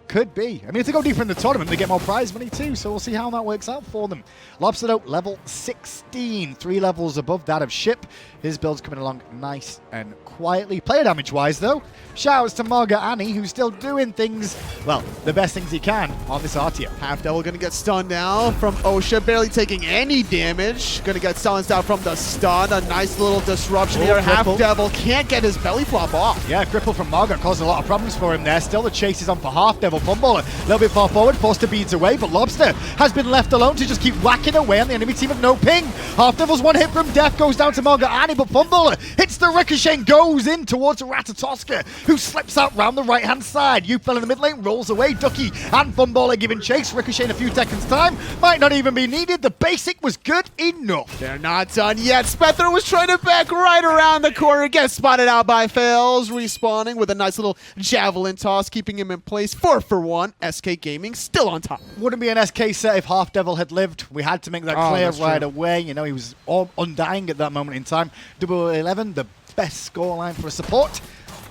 Could be. I mean, if they go deeper in the tournament, they get more prize money too, so we'll see how that works out for them. Lawbster, though, level 16, 3 levels above that of Ship. His build's coming along nice and quietly. Player damage-wise, though, shouts to MargotAnna, who's still doing things, well, the best things he can on this Artio. Halfdevil going to get stunned now from Osha, barely taking any damage. Going to get silenced out from the stun. A nice little disruption here. Halfdevil can't get his belly flop off. Yeah, cripple from Margot caused a lot of problems for him there. Still the chase is on for Halfdevil. Funballer a little bit far forward, forced to beads away, but Lawbster has been left alone to just keep whacking away on the enemy team of NoPing. Halfdevil's one hit from death goes down to MargotAnna, but Funballer hits the ricochet and goes in towards Ratatoskr, who slips out round the right-hand side. YouFell in the mid lane, rolls away. Ducky and Funballer giving chase. Ricochet in a few seconds' time. Might not even be needed. The basic was good enough. They're not done yet. SPETHRO was trying to back right around the corner. Gets spotted out by Faeles. Respawning with a nice little javelin toss, keeping him in place. 4 for 1. SK Gaming still on top. Wouldn't be an SK set if Halfdevil had lived. We had to make that clear right away. You know, he was all undying at that moment in time. 11, the best scoreline for a support.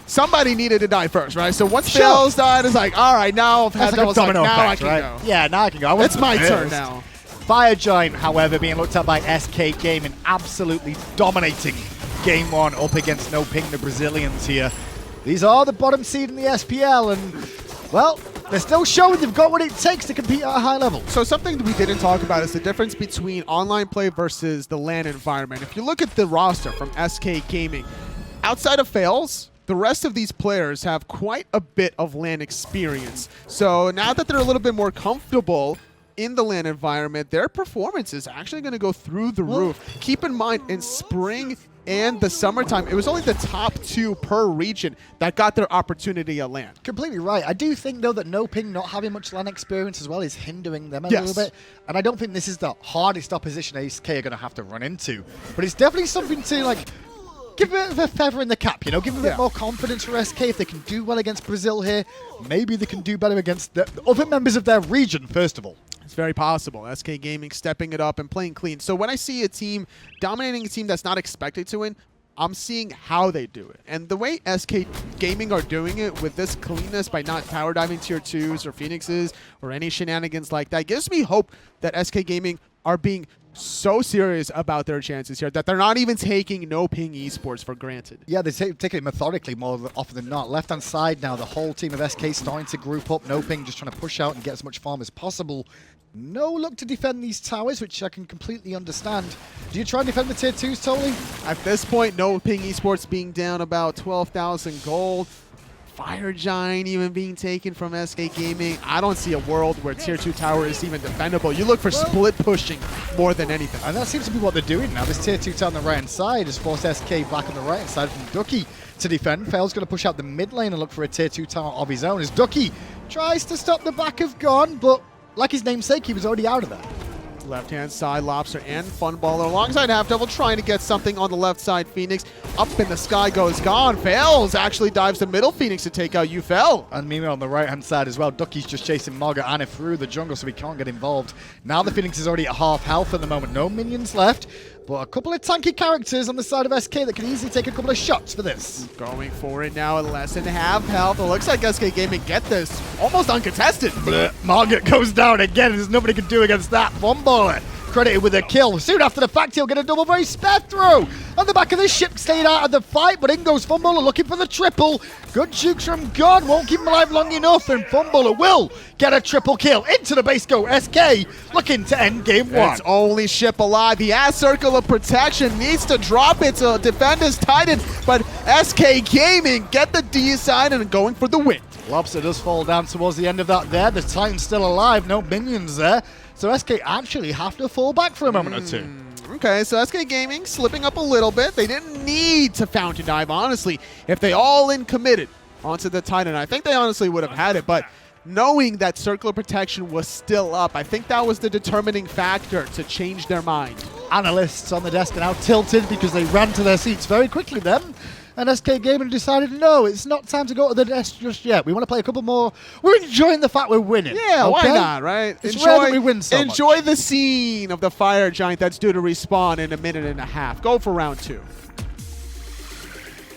Somebody needed to die first, right? So once Faeles died, it's like, all right, now Halfdevil's like, now I can go. Yeah, now I can go. It's my turn now. Fire Giant, however, being looked at by SK Gaming, absolutely dominating Game 1 up against NoPing, the Brazilians here. These are the bottom seed in the SPL, and, well, they're still showing they've got what it takes to compete at a high level. So something that we didn't talk about is the difference between online play versus the LAN environment. If you look at the roster from SK Gaming, outside of Faeles, the rest of these players have quite a bit of LAN experience. So now that they're a little bit more comfortable in the LAN environment, their performance is actually going to go through the roof. Keep in mind, in spring and the summertime, it was only the top 2 per region that got their opportunity at LAN. Completely right. I do think, though, that NoPing not having much LAN experience as well is hindering them a Yes. little bit. And I don't think this is the hardest opposition SK are going to have to run into. But it's definitely something to, like, give a bit of a feather in the cap, you know? Give a bit more confidence for SK. If they can do well against Brazil here, maybe they can do better against the other members of their region, first of all. It's very possible. SK Gaming stepping it up and playing clean. So when I see a team dominating a team that's not expected to win, I'm seeing how they do it. And the way SK Gaming are doing it with this cleanness by not power diving tier 2s or Phoenixes or any shenanigans like that gives me hope that SK Gaming are being so serious about their chances here that they're not even taking NoPing esports for granted. Yeah, they take it methodically more often than not. Left-hand side now, the whole team of SK starting to group up. NoPing just trying to push out and get as much farm as possible. No look to defend these towers, which I can completely understand. Do you try and defend the tier 2s, totally? At this point, NoPing esports being down about 12,000 gold. Fire Giant even being taken from SK Gaming. I don't see a world where tier 2 tower is even defendable. You look for split pushing more than anything. And that seems to be what they're doing now. This tier 2 tower on the right-hand side has forced SK back on the right-hand side from Ducky to defend. Faeles going to push out the mid lane and look for a tier 2 tower of his own as Ducky tries to stop the back of Gonn, but like his namesake, he was already out of there. Left-hand side, Lawbster and Funballer alongside Halfdevil trying to get something on the left side. Phoenix up in the sky goes Gonn. Faeles actually dives the middle Phoenix to take out YouFell. And meanwhile on the right-hand side as well, Ducky's just chasing MargotAnna through the jungle so he can't get involved. Now the Phoenix is already at half health at the moment. No minions left, but a couple of tanky characters on the side of SK that can easily take a couple of shots for this. Going for it now at less than half health. It looks like SK Gaming get this almost uncontested. Margot goes down again, and there's nobody can do against that. Funballer credited with a kill. Soon after the fact, he'll get a double very SPETHRO on the back of the ship, stayed out of the fight, but in goes Funballer looking for the triple. Good jukes from Gonn, won't keep him alive long enough, and Funballer will get a triple kill. Into the base go SK, looking to end game 1. It's only ship alive. The ass circle of protection needs to drop it to defend his Titan, but SK Gaming get the D side and going for the win. Lawbster does fall down towards the end of that there. The Titan's still alive, no minions there. So SK actually have to fall back for a moment or two. Okay, so SK Gaming slipping up a little bit. They didn't need to fountain dive, honestly. If they all in committed onto the Titan, I think they honestly would have had it, but knowing that circle of protection was still up, I think that was the determining factor to change their mind. Analysts on the desk are now tilted because they ran to their seats very quickly then. And SK Gaming decided, no, it's not time to go to the desk just yet. We want to play a couple more. We're enjoying the fact we're winning. Yeah, okay? why not, right? It's rare that we win so enjoy much. the scene of the Fire Giant that's due to respawn in a minute and a half. Go for round 2.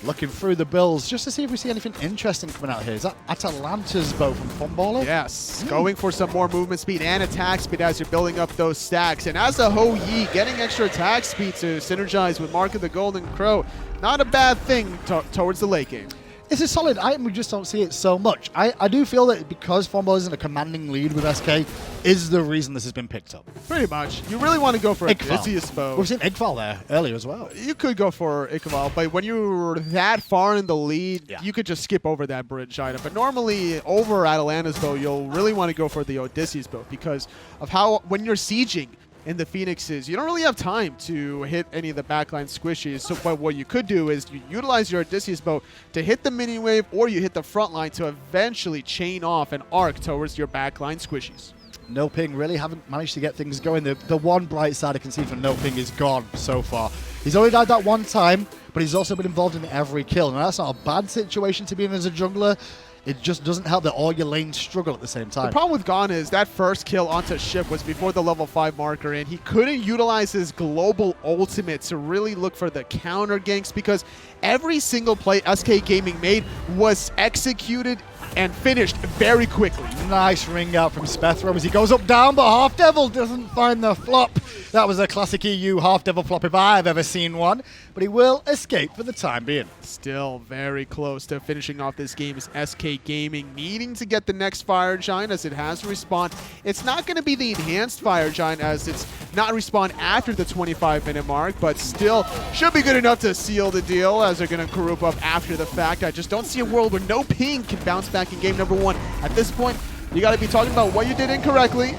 Looking through the builds just to see if we see anything interesting coming out here. Is that Atalanta's bow from Funballer? Yes, going for some more movement speed and attack speed as you're building up those stacks. And as a Ho Yi, getting extra attack speed to synergize with Mark of the Golden Crow, not a bad thing towards the late game. It's a solid item, we just don't see it so much. I do feel that because Funballer is in a commanding lead with SK is the reason this has been picked up. Pretty much. You really want to go for a Igval. Odysseus bow. We've seen Igval there earlier as well. You could go for Igval, but when you're that far in the lead, you could just skip over that bridge item. But normally, over Atalanta's bow, you'll really want to go for the Odysseus bow because of how, when you're sieging in the Phoenixes, you don't really have time to hit any of the backline squishies. So but what you could do is you utilize your Odysseus bow to hit the mini wave, or you hit the front line to eventually chain off an arc towards your backline squishies. NoPing really haven't managed to get things going. The one bright side I can see from NoPing is Gonn so far. He's only died that one time, but he's also been involved in every kill. And that's not a bad situation to be in as a jungler. It just doesn't help that all your lanes struggle at the same time. The problem with Gonn is that first kill onto ship was before the level 5 marker, and he couldn't utilize his global ultimate to really look for the counter ganks because every single play SK Gaming made was executed and finished very quickly. Nice ring out from SPETHRO as he goes up down, but Halfdevil doesn't find the flop. That was a classic EU Halfdevil flop if I've ever seen one, but he will escape for the time being. Still very close to finishing off this game is SK Gaming, needing to get the next Fire Giant as it has respawned. It's not going to be the enhanced Fire Giant as it's not respawned after the 25-minute mark, but still should be good enough to seal the deal as they're going to group up after the fact. I just don't see a world where NoPing can bounce back in game number 1. At this point, you got to be talking about what you did incorrectly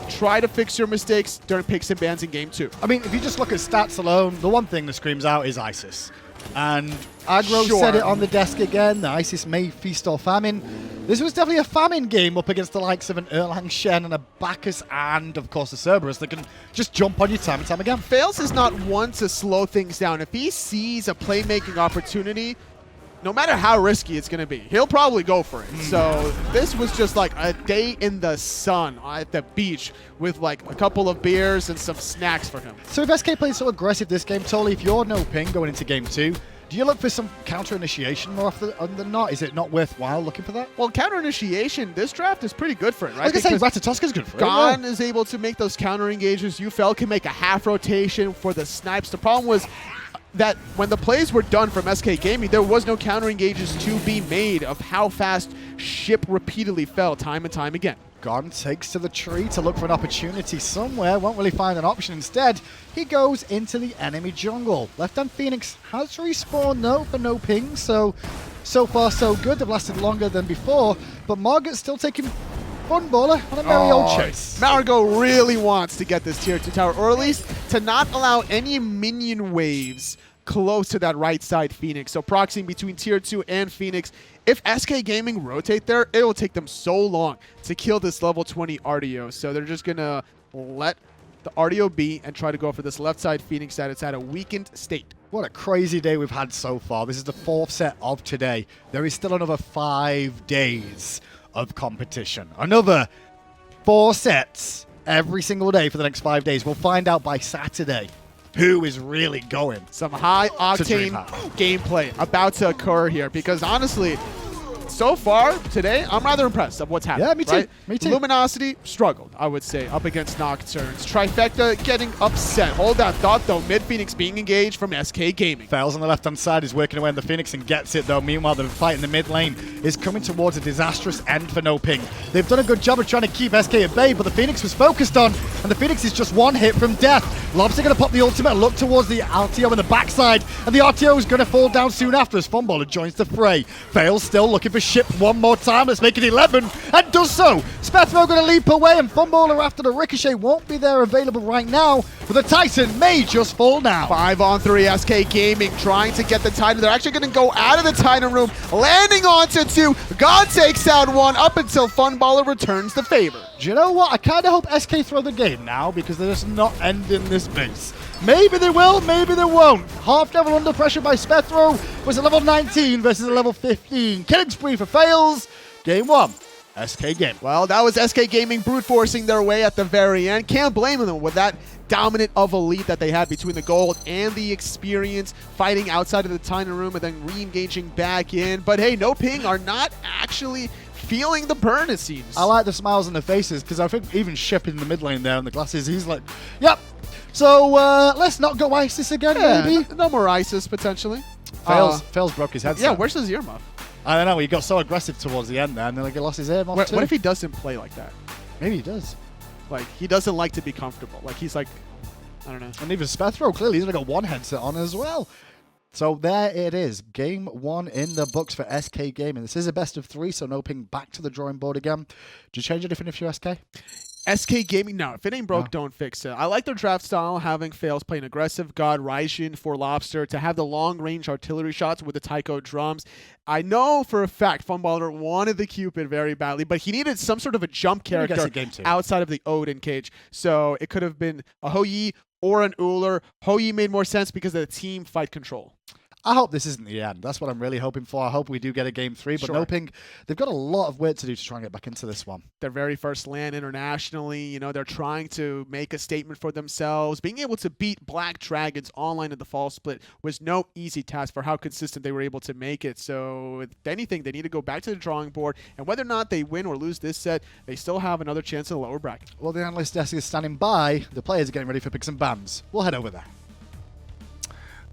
try to fix your mistakes during picks and bans in game 2. I mean, if you just look at stats alone, the one thing that screams out is ISIS. And Aggro Sure. said it on the desk again, that ISIS may feast or famine. This was definitely a famine game up against the likes of an Erlang, Shen, and a Bacchus, and of course the Cerberus that can just jump on you time and time again. Faeles is not one to slow things down. If he sees a playmaking opportunity, no matter how risky it's going to be, he'll probably go for it. So this was just like a day in the sun at the beach with like a couple of beers and some snacks for him. So if SK plays so aggressive this game, Totally, if you're NoPing going into game 2, do you look for some counter initiation more often than not? Is it not worthwhile looking for that? Well, counter initiation, this draft is pretty good for it, right? Like I say, Because Ratatoskr is good for it. Gonn is able to make those counter engages. YouFell can make a half rotation for the snipes. The problem was that when the plays were done from SK Gaming, there was no counter engages to be made of how fast ship repeatedly fell time and time again. Gonn takes to the tree to look for an opportunity somewhere, won't really find an option. Instead, he goes into the enemy jungle. Left-hand Phoenix has respawned though for NoPing, so far so good. They've lasted longer than before, but Margot's still taking Funballer on a merry old chase. Margot really wants to get this tier 2 tower, or at least to not allow any minion waves close to that right side Phoenix. So proxying between tier 2 and Phoenix. If SK Gaming rotate there, it will take them so long to kill this level 20 Artio. So they're just going to let the Artio be and try to go for this left side Phoenix that it's at a weakened state. What a crazy day we've had so far. This is the 4th set of today. There is still another 5 days of competition. Another 4 sets every single day for the next 5 days. We'll find out by Saturday who is really going. Some high octane DreamHack. gameplay about to occur here because honestly, so far today, I'm rather impressed of what's happening. Yeah, me too. Right? Me too. Luminosity struggled, I would say, up against Nocturnes. Trifecta getting upset. Hold that thought, though. Mid Phoenix being engaged from SK Gaming. Faeles on the left-hand side is working away on the Phoenix and gets it, though. Meanwhile, the fight in the mid lane is coming towards a disastrous end for NoPing. They've done a good job of trying to keep SK at bay, but the Phoenix was focused on, and the Phoenix is just one hit from death. Lawbster going to pop the ultimate and look towards the Artio on the backside, and the Artio is going to fall down soon after as Funballer joins the fray. Faeles still looking for ship one more time. Let's make it 11, and does so. SPETHRO going to leap away, and Funballer after the ricochet won't be there available right now, but the Titan may just fall now. 5-on-3 SK Gaming trying to get the Titan. They're actually going to go out of the Titan room, landing onto 2. Gonn takes out 1 up until Funballer returns the favor. Do you know what? I kind of hope SK throw the game now because they're just not ending this base. Maybe they will, maybe they won't. Halfdevil under pressure by SPETHRO was a level 19 versus a level 15. Killing spree for Faeles. Game 1, SK Gaming. Well, that was SK Gaming brute forcing their way at the very end. Can't blame them with that dominant of a lead that they had between the gold and the experience, fighting outside of the Titan room and then re-engaging back in. But hey, NoPing are not actually feeling the burn, it seems. I like the smiles on their faces because I think even Shep in the mid lane there in the glasses, he's like, yep. So let's not go ISIS again, maybe. No more ISIS, potentially. Faeles broke his headset. Yeah, where's his earmuff? I don't know. He got so aggressive towards the end there, and then he lost his earmuff too. What if he doesn't play like that? Maybe he does. Like, he doesn't like to be comfortable. Like, he's like, I don't know. And even SPETHRO, clearly, he's only got one headset on as well. So there it is. Game 1 in the books for SK Gaming. This is a best of 3, so NoPing back to the drawing board again. Do you change anything if you're SK? SK Gaming, no. If it ain't broke, don't fix it. I like their draft style, having Faeles play an aggressive god, Raijin for Lawbster, to have the long-range artillery shots with the taiko drums. I know for a fact Funballer wanted the Cupid very badly, but he needed some sort of a jump character outside of the Odin cage. So it could have been a Hou-Yi or an Uller. Hou-Yi made more sense because of the team fight control. I hope this isn't the end. That's what I'm really hoping for. I hope we do get a game 3, but Sure. NoPing, they've got a lot of work to do to try and get back into this one. Their very first land internationally, you know, they're trying to make a statement for themselves. Being able to beat Black Dragons online in the fall split was no easy task for how consistent they were able to make it. So if anything, they need to go back to the drawing board, and whether or not they win or lose this set, they still have another chance in the lower bracket. Well, the analyst desk is standing by. The players are getting ready for picks and bans. We'll head over there.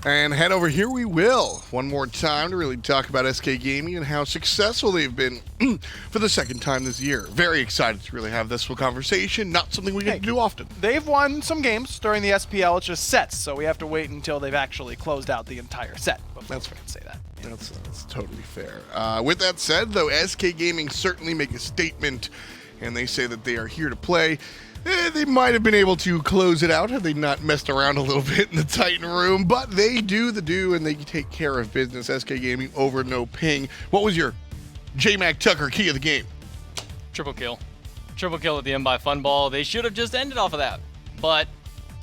And head over here we will one more time to really talk about SK Gaming and how successful they've been for the second time this year. Very excited to really have this full conversation. Not something we get to do often. They've won some games during the SPL. It's just sets, so we have to wait until they've actually closed out the entire set. That's we can say that. That's totally fair. With that said, though, SK Gaming certainly make a statement, and they say that they are here to play. They might have been able to close it out had they not messed around a little bit in the Titan room, but they do the do and they take care of business. SK Gaming over NoPing. What was your J-Mac Tucker key of the game? Triple kill. Triple kill at the end by Funball. They should have just ended off of that, but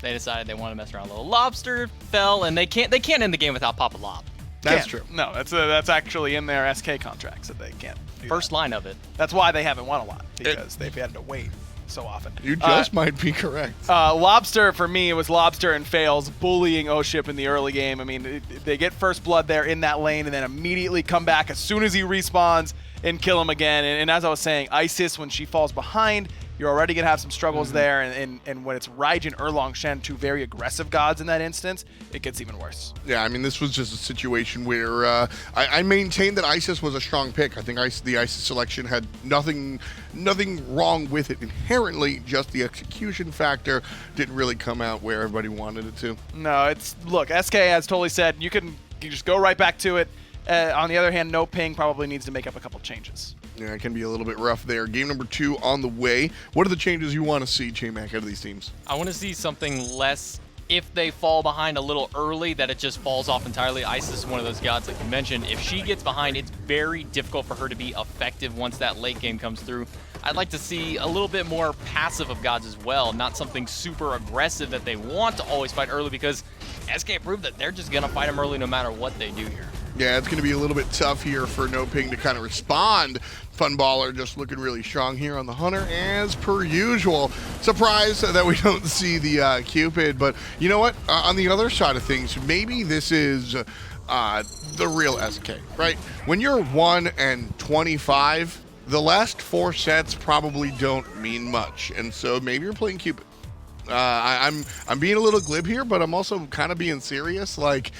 they decided they want to mess around a little. Lawbster fell, and they can't end the game without Papa Lob. That's true. No, that's actually in their SK contracts that they can't do First that. line of it. That's why they haven't won a lot, because they've had to wait so often. You just might be correct. Lawbster, for me, it was Lawbster and Faeles bullying O-Ship in the early game. I mean, they get first blood there in that lane and then immediately come back as soon as he respawns and kill him again. And as I was saying, Isis, when she falls behind, you're already going to have some struggles there. And when it's Raijin, Erlang, Shen, two very aggressive gods in that instance, it gets even worse. Yeah, I mean, this was just a situation where I maintained that Isis was a strong pick. I think the Isis selection had nothing wrong with it inherently, just the execution factor didn't really come out where everybody wanted it to. No, look, SK has totally said you can just go right back to it. On the other hand, NoPing probably needs to make up a couple changes. Yeah, it can be a little bit rough there. Game number 2 on the way. What are the changes you want to see, J-Mac, out of these teams? I want to see something less if they fall behind a little early, that it just falls off entirely. Isis is one of those gods, like you mentioned. If she gets behind, it's very difficult for her to be effective once that late game comes through. I'd like to see a little bit more passive of gods as well, not something super aggressive that they want to always fight early, because SK proved that they're just going to fight them early no matter what they do here. Yeah, it's going to be a little bit tough here for NoPing to kind of respond. Funballer just looking really strong here on the Hunter, as per usual. Surprised that we don't see the Cupid, but you know what? On the other side of things, maybe this is the real SK, right? When you're 1-25, the last 4 sets probably don't mean much, and so maybe you're playing Cupid. I'm being a little glib here, but I'm also kind of being serious. Like,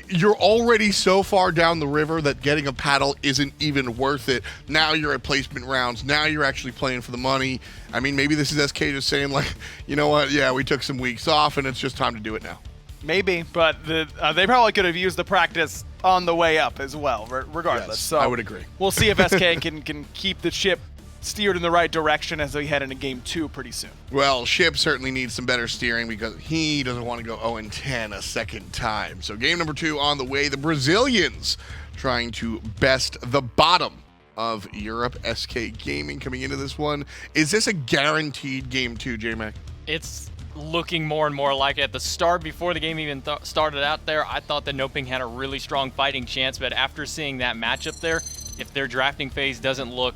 you're already so far down the river that getting a paddle isn't even worth it. Now you're at placement rounds. Now you're actually playing for the money. I mean, maybe this is SK just saying, like, you know what? Yeah, we took some weeks off, and it's just time to do it now. Maybe, but they probably could have used the practice on the way up as well, regardless. Yes, so I would agree. We'll see if SK can keep the ship steered in the right direction as we head into Game 2 pretty soon. Well, Ship certainly needs some better steering because he doesn't want to go 0-10 a second time. So game number 2 on the way. The Brazilians trying to best the bottom of Europe. SK Gaming coming into this one. Is this a guaranteed Game 2, J-Mac? It's looking more and more like it. At the start, before the game even started out there, I thought that NoPing had a really strong fighting chance, but after seeing that matchup there, if their drafting phase doesn't look,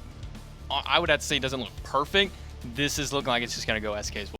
I would have to say, doesn't look perfect, this is looking like it's just going to go SK's way.